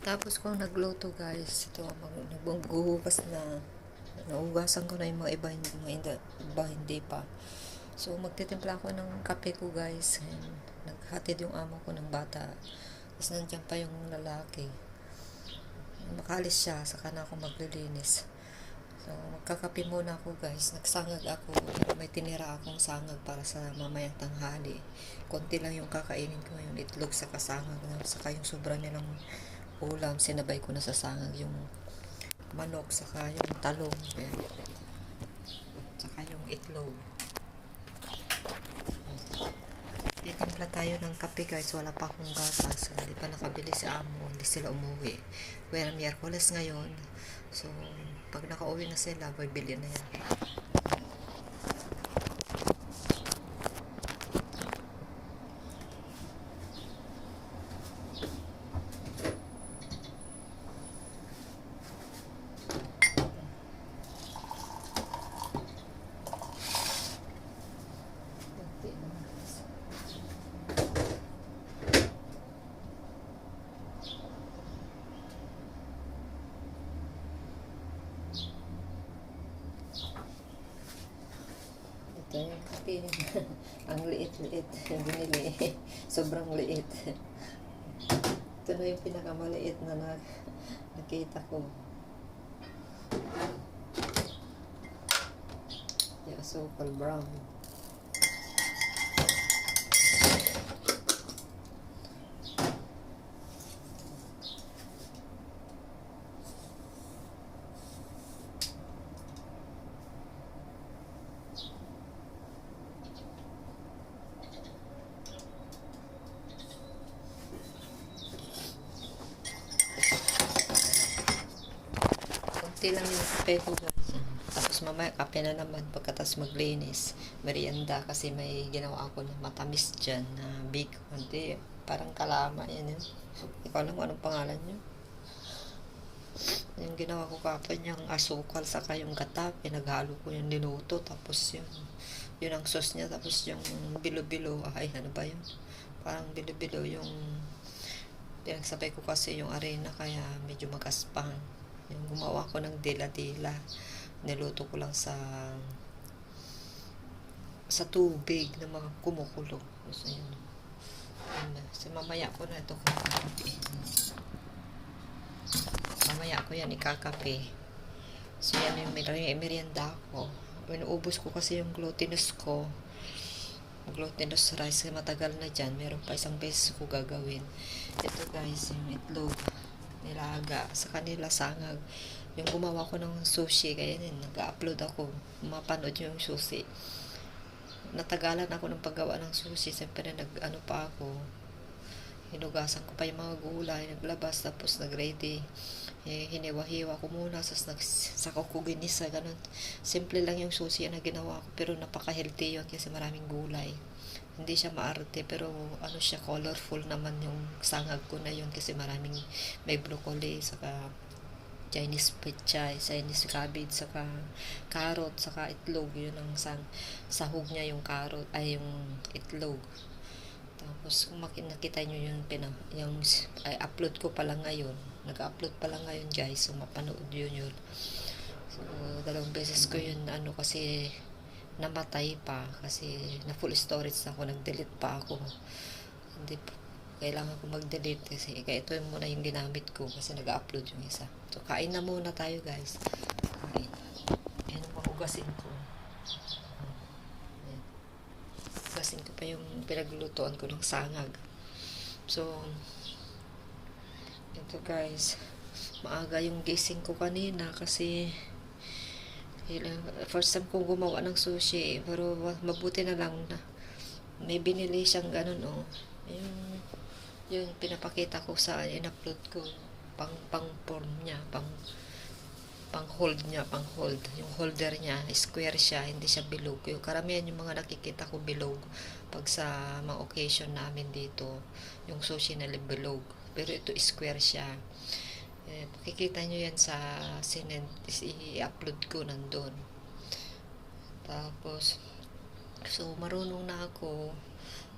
Tapos kung nagluto guys, ito nagbubukas na naugasan ko na yung mga iba hindi pa. So magtitimpla ako ng kape ko guys. And naghatid yung amo ko ng bata. Tapos nandiyan pa yung lalaki. Makalis siya, saka na ako maglilinis. So magkakape muna ako guys. Nagsangag ako. May tinira akong sangag para sa mamayang tanghali. Konti lang yung kakainin ko, yung itlog sa kasangag. Saka yung sobra nilang ulam, sinabay ko na sa sangag yung manok, saka yung talong, saka yung itlog. Itimpla tayo ng kape guys, wala pa akong gatas, hindi pa nakabili si amo, hindi sila umuwi. Well, Miyerkules ngayon, so pag nakauwi na sila, bibili na yan. Ito yung kape. Ang liit-liit. Binili. Sobrang liit. Ito na yung pinakamaliit na nakita ko. Yung asukal brown. Konti lang yung kape ko guys. Tapos mamaya kape na naman pagkatapos maglinis. Merienda kasi may ginawa ako na matamis dyan na big. Hindi, parang kalama yan yun. Hindi ko alam anong pangalan nyo. Yung ginawa ko kapon yung asukal saka yung gata. Pinaghalo ko yung niluto. Tapos yun ang sauce niya. Tapos yung bilo-bilo. Ay, ano ba yun? Parang bilo-bilo yung pinagsabay ko kasi yung arena kaya medyo magaspang. Yung gumawa ko ng dila-dila. Niluto ko lang sa tubig na mga kumukulo. So, yun. So, mamaya ko na ito kakape. Mamaya ko yan ikakape. So, yan yung merienda ko. Inuubos ko kasi yung glutinous ko. Glutinous rice. Matagal na dyan. Meron pa isang beses ko gagawin. Ito guys, yung itlog. Nilaga. Sa kanila sangag. Yung gumawa ko ng sushi. Kaya yun, nag-upload ako. Mapanood yung sushi. Natagalan ako ng paggawa ng sushi. Siyempre, nag-ano pa ako. Hinugasan ko pa yung mga gulay, naglabas, tapos nag-ready. Hiniwa-hiwa ko muna, saka ko ginisa, ganun. Simple lang yung sushi na ginawa ko, pero napaka-healthy yun kasi maraming gulay. Hindi siya maarte, pero ano siya, colorful naman yung sangag ko na yun kasi may broccoli, saka Chinese pechay, Chinese cabbage, saka carrot, saka itlog. Yun ang sahog niya, yung carrot, ay yung itlog. Tapos kung nakita nyo yung upload ko pala ngayon, nag-upload pala ngayon guys, so mapanood yun. So dalawang beses ko yun kasi namatay pa kasi na full storage na ako, nag-delete pa ako, hindi pa kailangan ko mag-delete kasi kaya ito yung muna yung ginamit ko kasi nag-upload yung isa. So kain na muna tayo guys. Kain. Yan ang mahugasin ko. Hugasin ko pa yung pinaglutuan ko ng sangag. So ito guys, maaga yung gising ko kanina kasi first time kong gumawa ng sushi, pero mabuti na lang na may binili siyang ganun yung pinapakita ko sa in-upload ko, pang form niya, pang hold yung holder niya square siya, hindi siya bilog. Yung karamihan yung mga nakikita ko bilog pag sa mga occasion namin dito, yung sushi na bilog, pero ito square siya. Makikita nyo yan sa i-upload ko nandun. Tapos so marunong na ako,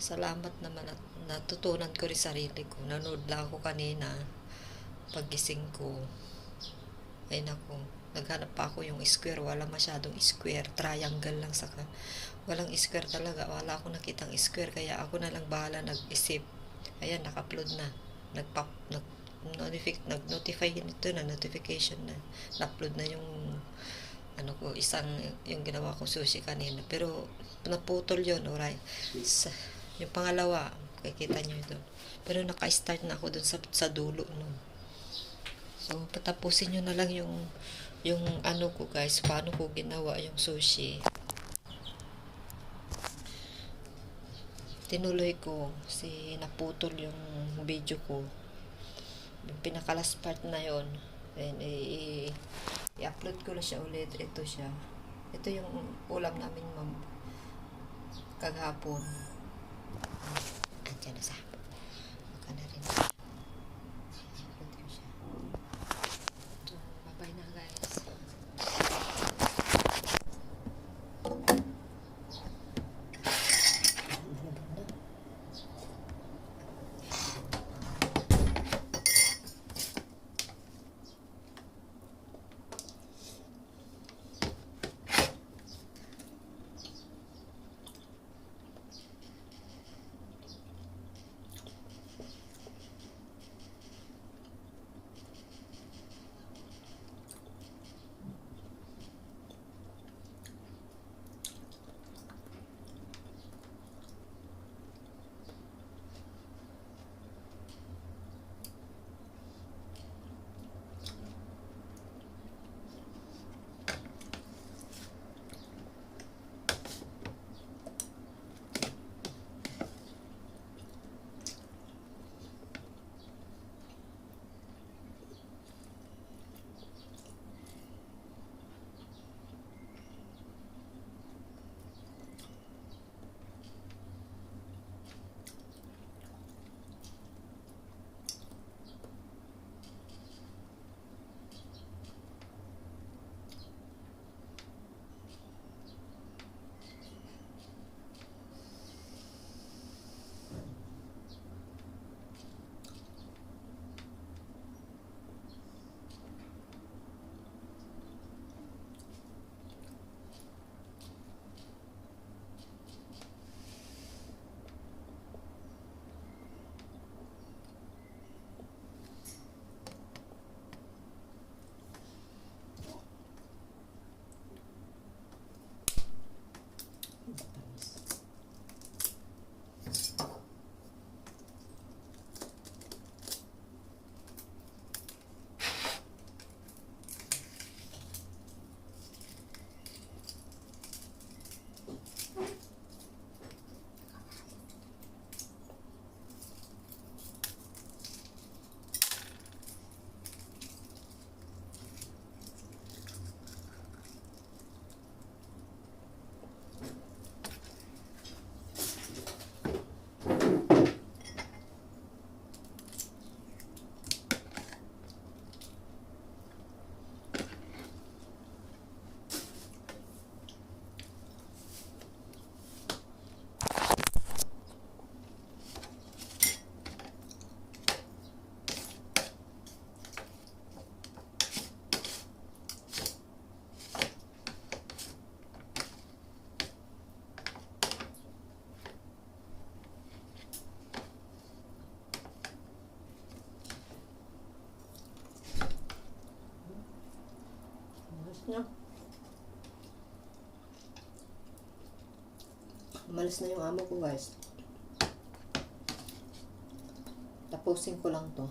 salamat naman at natutunan ko rin sarili ko. Nanood lang ako kanina Paggising ko, ay naku, naghanap pa ako yung square. Wala masyadong square. Triangle lang saka. Walang square talaga. Wala akong nakitang square. Kaya ako na lang bahala nag-isip. Ayan, nag-upload na. Nag-notify nito na. Notification na. Na-upload na yung ano ko, yung ginawa ko sushi kanina. Pero, naputol yun. Alright. Yung pangalawa, kikita nyo ito. Pero naka-start na ako dun sa dulo nun. So, patapusin nyo na lang yung ano ko guys, paano ko ginawa yung sushi. Tinuloy ko, naputol yung video ko. Yung pinaka-last part na yon. Then, i-upload ko na siya ulit. Ito siya. Ito yung ulam namin kaghapon. Andiyan na sa hapon. Baka na rin. I-upload ko siya. So, bye-bye na guys. No? Umalis na yung amo ko guys. Tapusin ko lang to.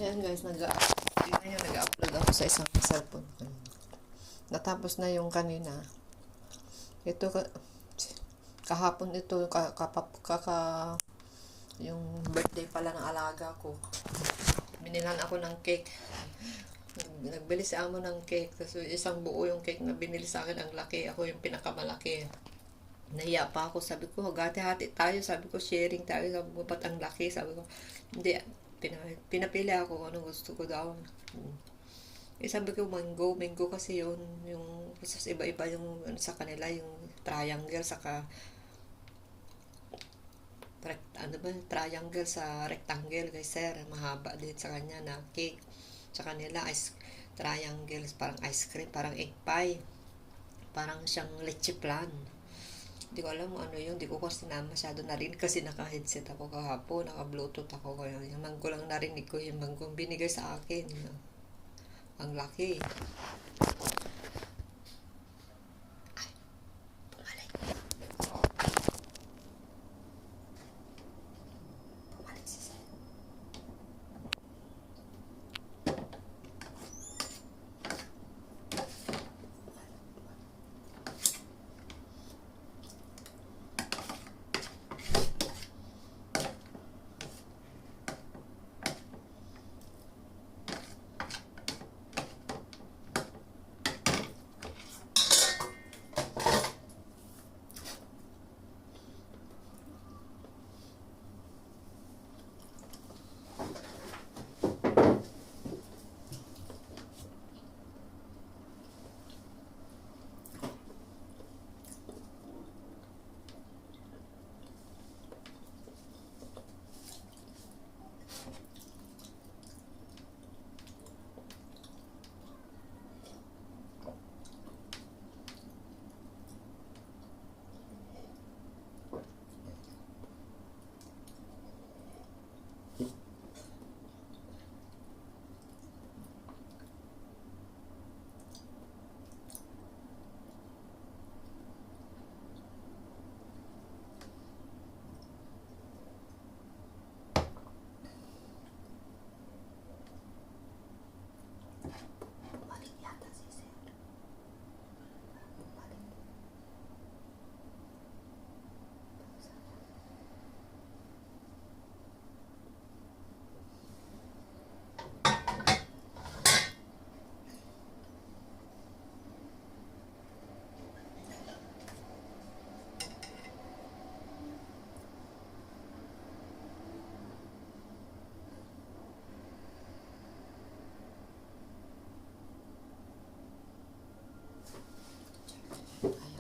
Ayan guys, nag-upload ako sa isang cellphone. Natapos na yung kanina. Ito, kahapon ito, Yung birthday pala ng alaga ko. Binilan ako ng cake. Nagbili si amo ng cake. Tapos isang buo yung cake na binili sa akin. Ang laki. Ako yung pinakamalaki. Nahiya pa ako. Sabi ko, hati-hati tayo. Sabi ko, sharing tayo. Sabi ko, ba't ang laki? Sabi ko, hindi. Pinapili ako kung ano gusto ko daw. Sabi ko, mango. Mango kasi yun. Yung, iba-iba yung sa kanila. Yung triangle. Saka triangle sa rectangle kay sir, mahaba din sa kanya na cake. Sa kanila triangle, parang ice cream, parang egg pie, parang siyang leche plan. Hindi ko alam ano yun, hindi ko kasi masyado narinig kasi naka-headset ako kahapon, naka-bluetooth ako, kaya yung manggo lang narinig ko, yung manggo binigay sa akin. Ang laki.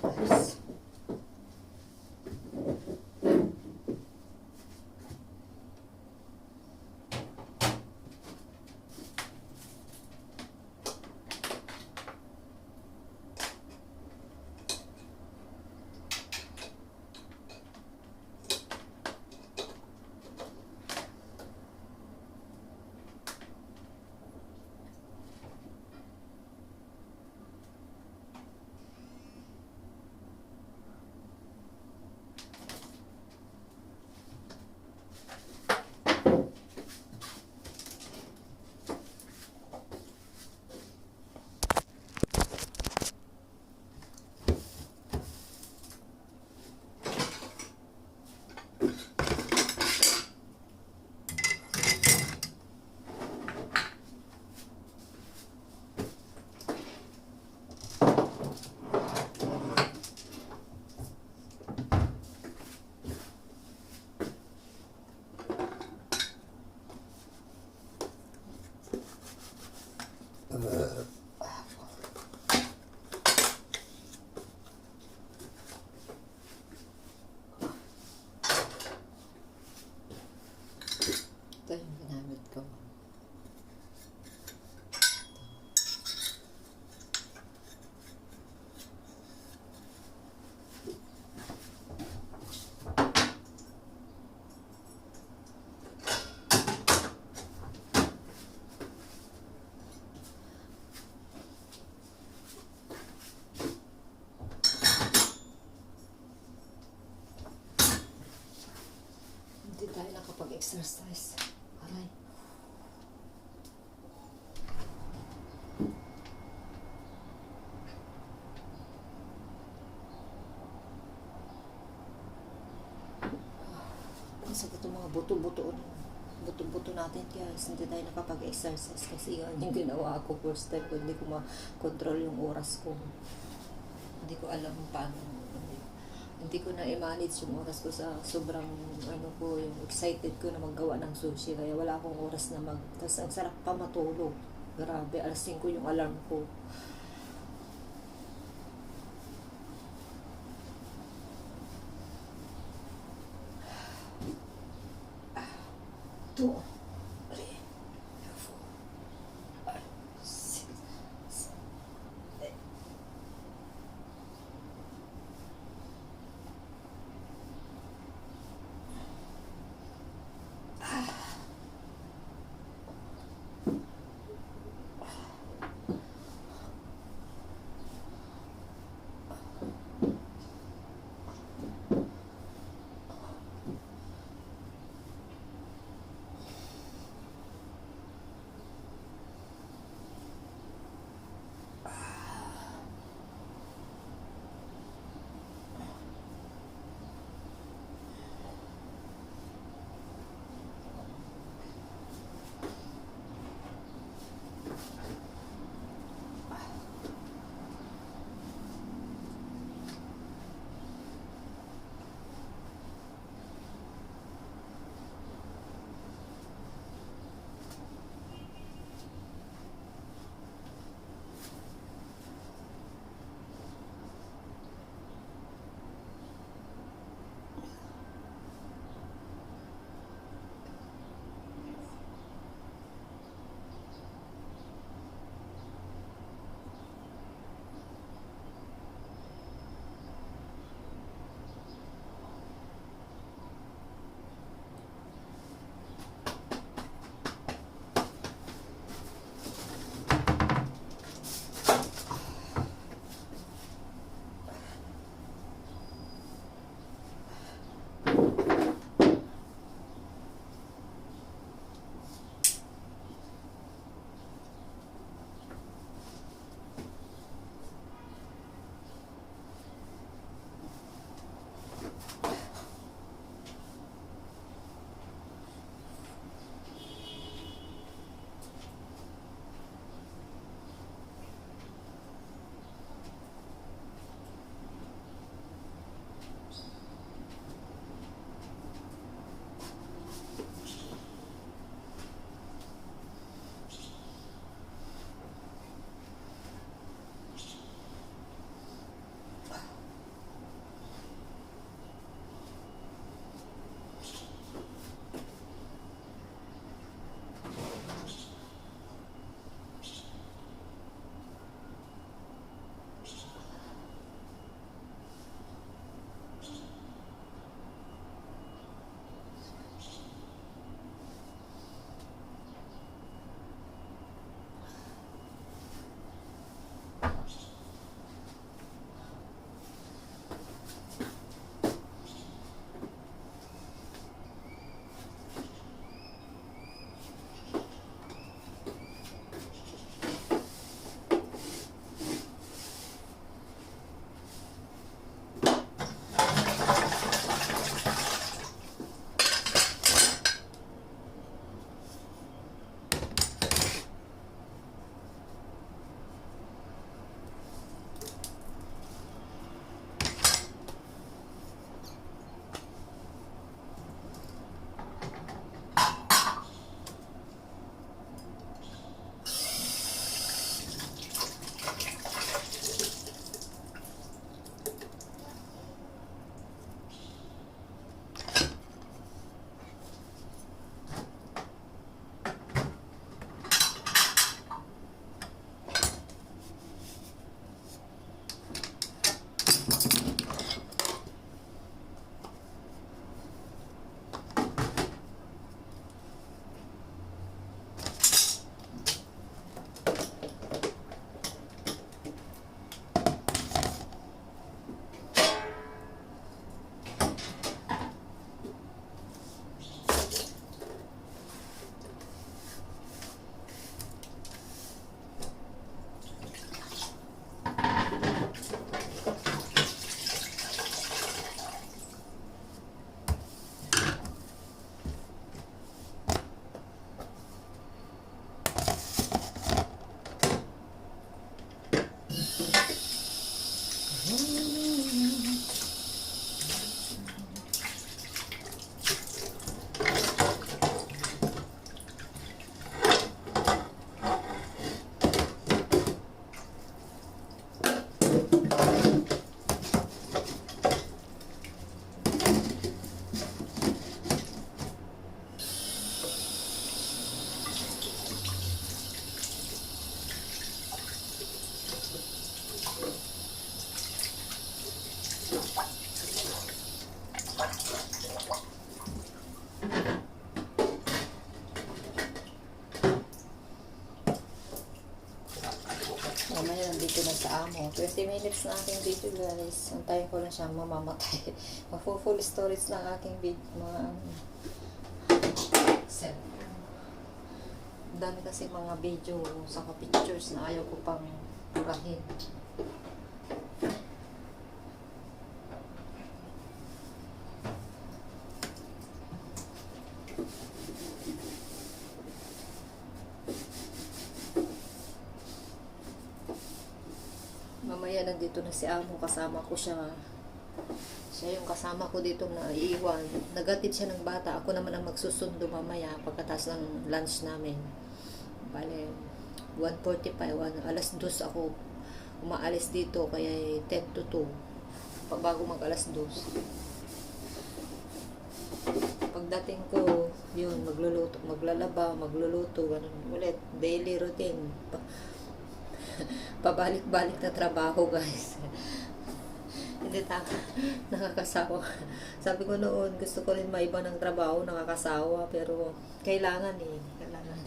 Ayos. Ito yung ginamit ko. Hindi tayo nakapag-exercise. Aray. Sakit yung mga buto-buto natin, kaya hindi tayo nakapag-exercise kasi yan yung ginawa ko first time ko, hindi ko ma-control yung oras ko. Hindi ko alam paano, hindi ko na i-manage yung oras ko sa sobrang yung excited ko na maggawa ng sushi, kaya wala akong oras na tas ang sarap pa matulog, grabe, alas 5 yung alarm ko. Two, three, four, five, six, seven, eight. Oh, 20 minutes na aking video guys. Antayin ko lang siya mamamatay. Full storage na aking video. Mga set. Dami kasi mga video sa pictures na ayaw ko pang burahin. Mamaya nandito na si Amo, kasama ko siya. Siya yung kasama ko dito na iiwan. Nagatid siya ng bata. Ako naman ang magsusundo mamaya pagkatapos ng lunch namin. Bale, 1:45, alas 2 ako umaalis dito, kaya 10 to 2. Bago mag alas 2. Pagdating ko, yun, magluluto, maglalaba, magluluto, ganun ulit. Daily routine. Pabalik-balik na trabaho guys. Hindi nakakasawa. Sabi ko noon, gusto ko rin maiba ng trabaho, nakakasawa, pero kailangan kailangan.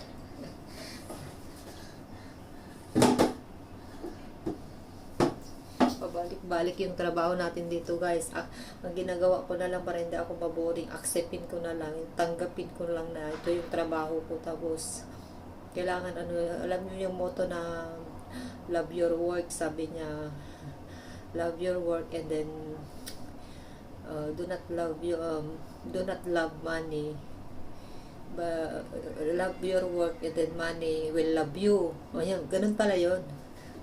Pabalik-balik yung trabaho natin dito guys. Ang ginagawa ko na lang para hindi ako maboring, acceptin ko na lang, tanggapin ko lang na ito yung trabaho ko. Tapos kailangan alam niyo yung motto na love your work, sabi niya, love your work and then do not love money, but love your work and then money will love you. Ayan, ganun pala yun.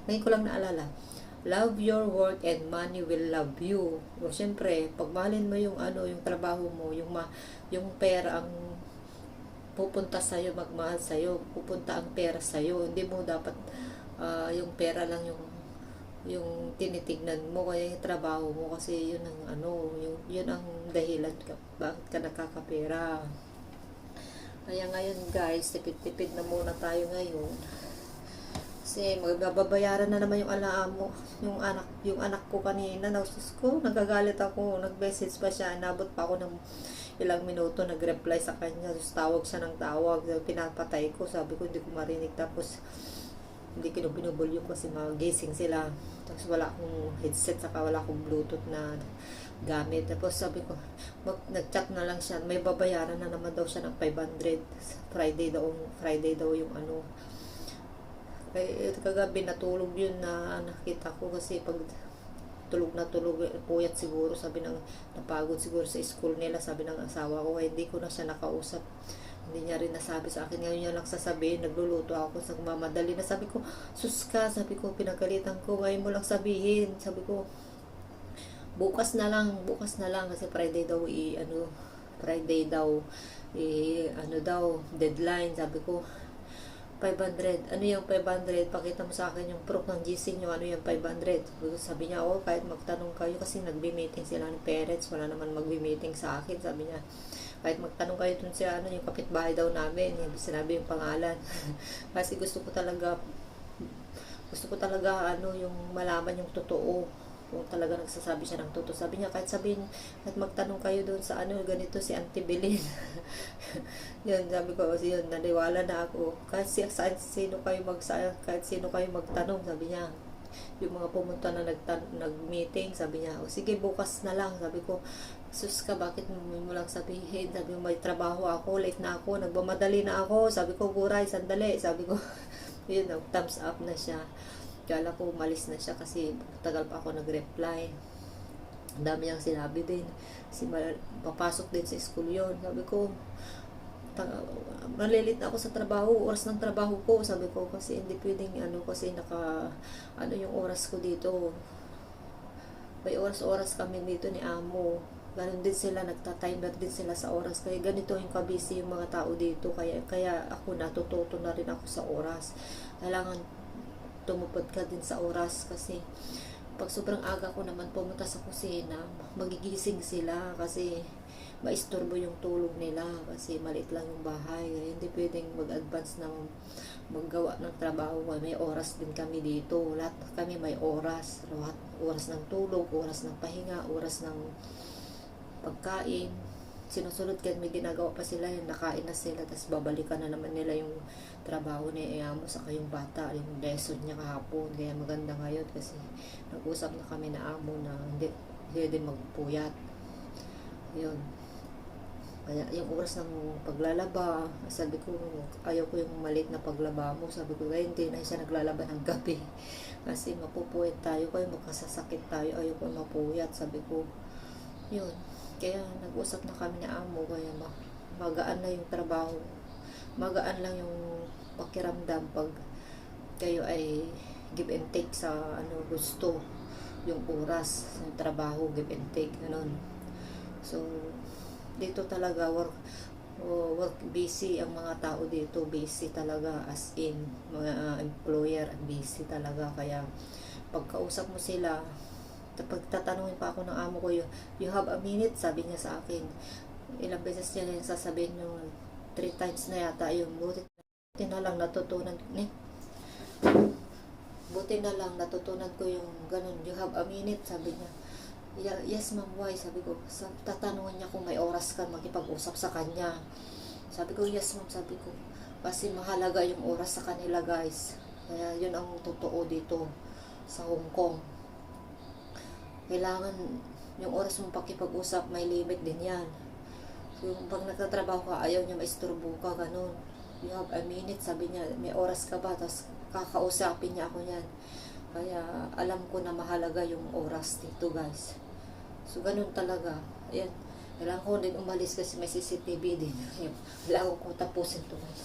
Ngayon ko lang naalala, love your work and money will love you. O syempre, pagmahalin mo yung yung trabaho mo, yung pera ang pupunta sa'yo, magmahal sa'yo, pupunta ang pera sa'yo. Hindi mo dapat yung pera lang yung tinitignan mo, kaya yung trabaho mo, kasi yun ang yun ang dahilan bakit ka nakakapera. Kaya ngayon guys, tipid-tipid na muna tayo ngayon. Kasi magbabayaran na naman yung alaamo, yung anak ko kanina, nausis ko, nagagalit ako, nag-message pa siya, inabot pa ako ng ilang minuto, nag-reply sa kanya, tapos tawag siya ng tawag, pinapatay ko, sabi ko hindi ko marinig, tapos hindi ko binubulyong kasi magising sila. Tapos wala akong headset, saka wala akong bluetooth na gamit. Tapos sabi ko, nag-chat na lang siya, may babayaran na naman daw siya ng 500. Friday daw yung kagabi natulog yun, na nakita ko kasi pag tulog na tulog, puyat siguro, sabi napagod siguro sa school nila, sabi ng asawa ko, hindi ko na siya nakausap. Hindi niya rin nasabi sa akin. Ngayon niya lang sasabihin, nagluluto ako, sa mamadali na. Sabi ko, sus ka, sabi ko, pinagalitan ko, ngayon mo lang sabihin. Sabi ko, bukas na lang, kasi Friday daw, deadline. Sabi ko, 500. Ano yung 500? Pakita mo sa akin yung proof ng GC nyo. Ano yung 500? Sabi niya, kahit magtanong kayo, kasi nagbi-meeting sila ng parents, wala naman magbi-meeting sa akin. Sabi niya, kahit magtanong kayo dun sa yung kapitbahay daw namin, sinabi yung pangalan. Kasi gusto ko talaga yung malaman yung totoo, kung talaga nagsasabi siya ng totoo. Sabi niya, kahit magtanong kayo dun sa ganito si Auntie Belin. Yun, sabi ko, yun, naniwala na ako. Kahit sino kayo magtanong, sabi niya, yung mga pumunta na nag-meeting, sabi niya, sige, bukas na lang. Sabi ko, sus ka, bakit mo lang sabihin? Sabi mo, may trabaho ako, late na ako, nagmamadali na ako. Sabi ko, guray, sandali. Sabi ko, yun, thumbs up na siya. Kala ko umalis na siya kasi tagal pa ako nag-reply. Ang dami niyang sinabi din. Papasok din sa school yun. Sabi ko, malilit na ako sa trabaho, oras ng trabaho ko, sabi ko, kasi hindi pwedeng kasi yung oras ko dito, may oras kami dito ni Amo. Ganun din sila, nagta-timer din sila sa oras, kaya ganito yung kabisi yung mga tao dito, kaya ako natututo na rin ako sa oras. Kailangan tumupad ka din sa oras, kasi pag sobrang aga ko naman pumunta sa kusina, magigising sila kasi maistorbo yung tulog nila, kasi maliit lang yung bahay. Hindi pwedeng mag-advance na maggawa ng trabaho. May oras din kami dito, lahat kami may oras, oras ng tulog, oras ng pahinga, oras ng pagkain. sinusunod kasi may ginagawa pa sila, yung nakain na sila, tapos babalikan na naman nila yung trabaho ni Amo sa yung bata, yung lesson niya kahapon. Kaya maganda ngayon kasi nag-usap na kami na Amo na hindi din magpuyat. Yun. Kaya yung oras ng paglalaba, sabi ko, ayaw ko yung maliit na paglaba mo. Sabi ko, kaya hindi na siya naglalaba ng gabi. Kasi mapupuyat tayo, kaya makasasakit tayo, ayaw ko mapuyat. Sabi ko, yun. Kaya nag-usap na kami ni Amo, kaya magaan na yung trabaho. Magaan lang yung pakiramdam pag kayo ay give and take sa gusto. Yung oras ng trabaho, give and take, ganun. So, dito talaga work busy ang mga tao dito, busy talaga, as in mga employer busy talaga. Kaya pagkausap mo sila, pagtatanungin pa ako ng Amo ko, you have a minute, sabi niya sa akin. Ilang beses niya yung sasabihin yung 3 times na yata yung buti na lang natutunan ko yung ganun, you have a minute, sabi niya. Yes ma'am, why? Sabi ko, tatanungin niya kung may oras ka makipag-usap sa kanya. Sabi ko, yes ma'am, sabi ko, kasi mahalaga yung oras sa kanila, guys. Kaya yun ang totoo dito sa Hong Kong. Kailangan yung oras mong pakipag-usap, may limit din yan. So, yung pag nagtatrabaho ka, ayaw niya maisturbo ka, ganun. You have a minute, sabi niya, may oras ka ba? Tapos kakausapin niya ako yan. Kaya alam ko na mahalaga yung oras dito, guys. So, ganun talaga. Ayan. Kailangan ko din umalis kasi may CCTV din. Kailangan ko tapusin to, guys.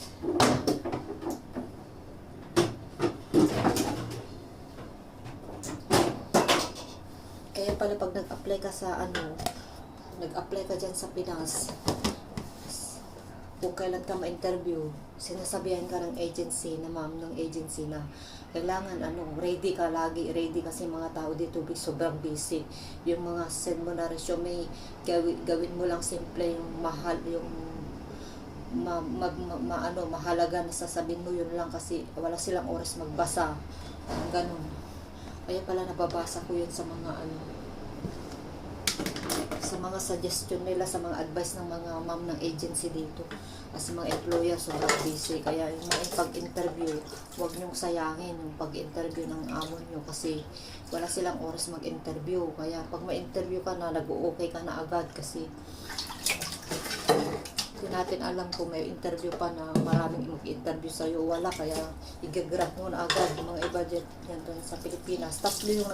Kaya pala pag nag-apply ka sa nag-apply ka dyan sa Pinas, kung kailan ka ma-interview, sinasabihan ka ng agency, ng agency na kailangan ready ka lagi, ready kasi mga tao dito sobrang busy. Yung mga send mo na resume, gawin mo lang simple, yung mahal, yung mahalaga na sasabihin mo, yun lang, kasi wala silang oras magbasa. Ganun. Kaya pala nababasa ko yun sa mga sa mga suggestion nila, sa mga advice ng mga ma'am ng agency dito. Kasi mga employer sobrang busy. Kaya yung mga pag-interview, huwag nyong sayangin yung pag-interview ng amo nyo kasi wala silang oras mag-interview. Kaya pag ma-interview ka na, nag-o-okay ka na agad kasi hindi natin alam kung may interview pa na maraming mag-interview sa'yo. Wala, kaya i-grab mo na agad. Yung mga iba dyan doon sa Pilipinas, 3 yung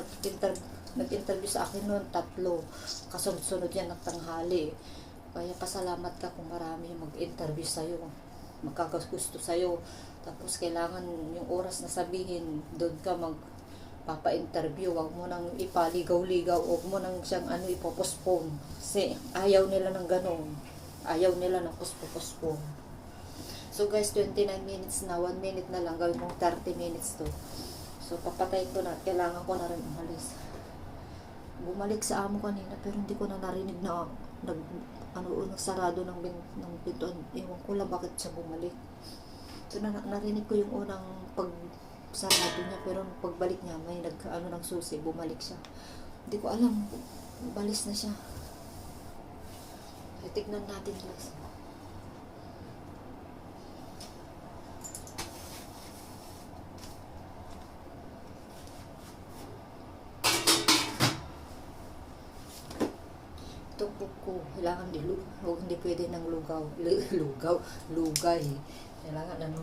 nag-interview sa akin noon, 3. Kasunod-sunod yan ng tanghali. Kaya pasalamat ka kung marami yung mag-interview sa'yo, magkakagusto sa'yo. Tapos kailangan yung oras na sabihin, doon ka magpapa-interview. Huwag mo nang ipaligaw-ligaw, huwag mo nang siyang ipopostpone. Kasi ayaw nila ng ganun. Ayaw nila ng postpone. So guys, 29 minutes na, 1 minute na lang, gawin mong 30 minutes to. So papatay ko na, kailangan ko na rin umalis. Bumalik sa amo kanina pero hindi ko na narinig na nagsarado ng pintuan. Ewan ko lang bakit siya bumalik. So narinig ko yung unang pagsarado niya, pero pagbalik niya may ng susi, bumalik siya. Hindi ko alam, balis na siya. Tignan natin, guys. Itong buko, kailangan hindi pwede ng lugay. Kailangan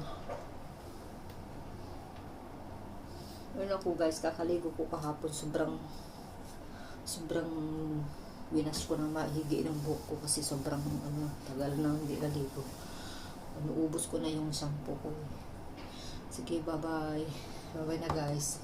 ako, guys, kakaligo ko kahapon, sobrang winas ko ng mahigi ng buhok ko kasi sobrang tagal na hindi naligo. Ubos ko na yung shampoo ko. Sige, bye bye na, guys.